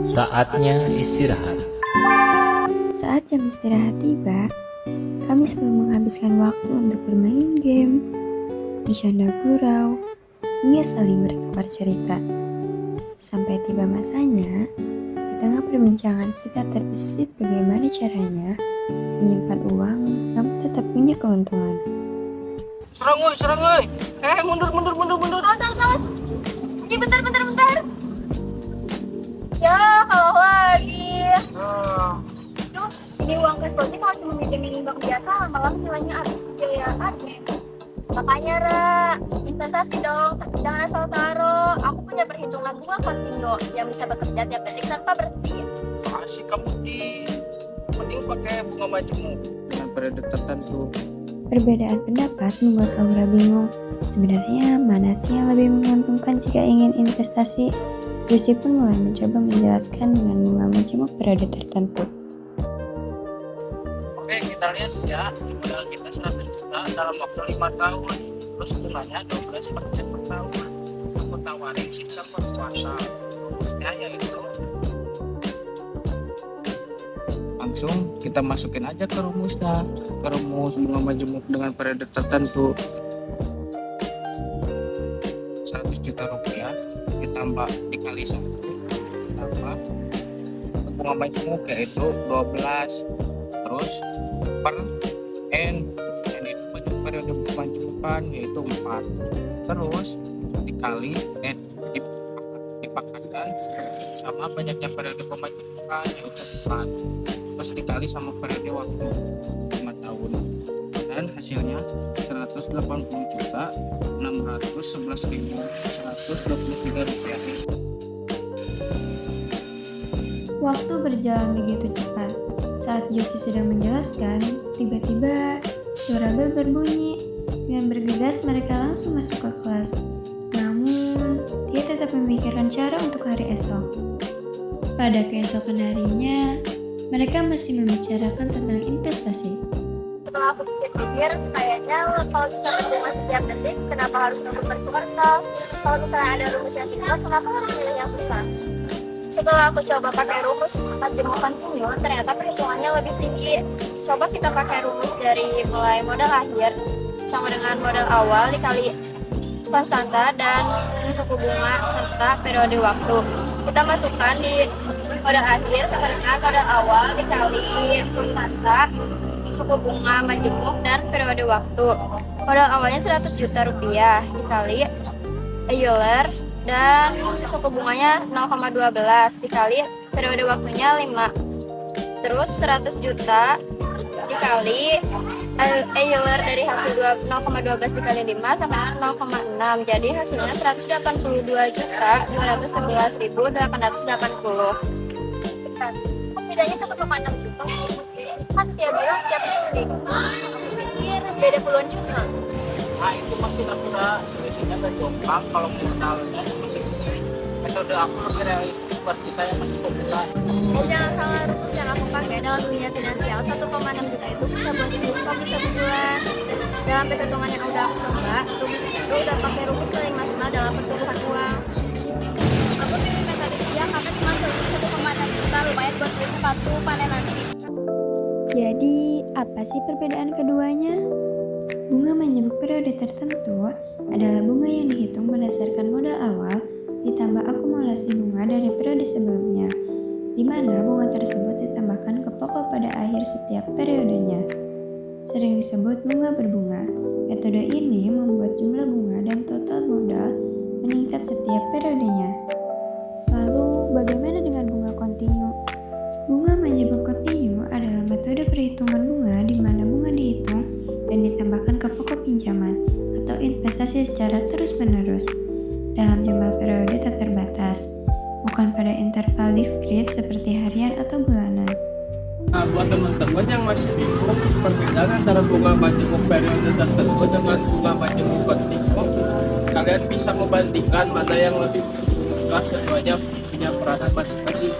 Saatnya istirahat. Saat jam istirahat tiba, kami selalu menghabiskan waktu untuk bermain game, bercanda gurau, hingga saling bertukar cerita. Sampai tiba masanya, di tengah perbincangan kita terbesit bagaimana caranya menyimpan uang namun tetap punya keuntungan. Serang woi. Mundur. Awas. Ini bentar. Ya, kalau lagi. Tuh, ini uang cash flow kalau cuma demi bank biasa, lama-lama nilainya habis biaya Makanya, investasi dong, jangan asal taruh. Aku punya perhitungan bunga kontinu yang bisa bekerja tiap detik tanpa berhenti. Asik kamu mending pakai bunga majemuk dengan periode tertentu. Perbedaan pendapat membuat Aura bingung. Sebenarnya mana sih yang lebih menguntungkan jika ingin investasi? Lucy pun mulai mencoba menjelaskan dengan bunga majemuk periode tertentu. Oke, kita lihat ya, modal kita 100 juta dalam waktu 5 tahun. Terus bunganya 12% per tahun. Aku tawarin sistem per kuartal. Rumusnya yaitu langsung kita masukin aja ke rumusnya, ke rumus bunga majemuk dengan periode tertentu. 100 juta rupiah ditambah dikali 1 ditambah bunga majemuk yaitu 12, terus per N itu periode majemukan yaitu 4, terus dikali dipakatkan sama banyaknya periode pemajemukan yaitu 4, terus dikali sama periode waktu 5 tahun, dan hasilnya 180.611.123 rupiah. Waktu berjalan begitu cepat. Saat Josie sedang menjelaskan, tiba-tiba suara bel berbunyi. Dengan bergegas mereka langsung masuk ke kelas. Namun, dia tetap memikirkan cara untuk hari esok. Pada keesokan harinya, mereka masih membicarakan tentang investasi. Setelah aku pikir-pikir, kayaknya kalau bisa berbunga setiap detik, kenapa harus nunggu per kuartal? Kalau misalnya ada rumus yang singkat, kenapa harus pilih yang susah? Setelah aku coba pakai rumus majemuk kontinu, ternyata perhitungannya lebih tinggi. Coba kita pakai rumus dari mulai modal akhir sama dengan modal awal dikali konstanta dan suku bunga serta periode waktu. Kita masukkan di modal akhir sama dengan modal awal dikali konstanta, suku bunga majemuk dan periode waktu. Modal awalnya 100 juta rupiah dikali Euler dan suku bunganya 0,12 dikali periode waktunya 5. Terus 100 juta dikali Euler dari hasil 0,12 dikali 5 sama 0,6. Jadi hasilnya 182.211.880. Bedanya 1,6 juta. Kan tiap bulan setiap minggu. Aku pikir beda puluhan juta. Nah itu masih sudah selisihnya gak jomplang kalau modalnya masih gede. Metode aku lebih realistis buat kita yang masih pemula. Jangan salah, rumus yang aku pakai dalam dunia finansial 1,6 juta itu bisa buat hidup kamu 1 bulan. Dalam perhitungan yang udah aku coba, rumus itu udah pakai rumus paling maksimal dalam pertumbuhan uang. Aku pilih metode dia karena cuma 1,6 juta lumayan buat beli sepatu panen nanti. Jadi, apa sih perbedaan keduanya? Bunga majemuk periode tertentu adalah bunga yang dihitung berdasarkan modal awal ditambah akumulasi bunga dari periode sebelumnya, di mana bunga tersebut ditambahkan ke pokok pada akhir setiap periodenya. Sering disebut bunga berbunga. Metode ini membuat jumlah bunga dan total modal meningkat setiap periodenya. Lalu, bagaimana dengan bunga kontinu? Bunga majemuk kontinu adalah metode perhitungan bunga di mana bunga dihitung dan ditambahkan ke pokok pinjaman atau investasi secara terus-menerus dalam jumlah periode tak terbatas, bukan pada interval discrete seperti harian atau bulanan. Nah, buat teman-teman yang masih bingung perbedaan antara bunga majemuk periode tertentu dengan bunga majemuk kontinu, kalian bisa membandingkan mana yang lebih jelas keduanya punya peranan masing-masing.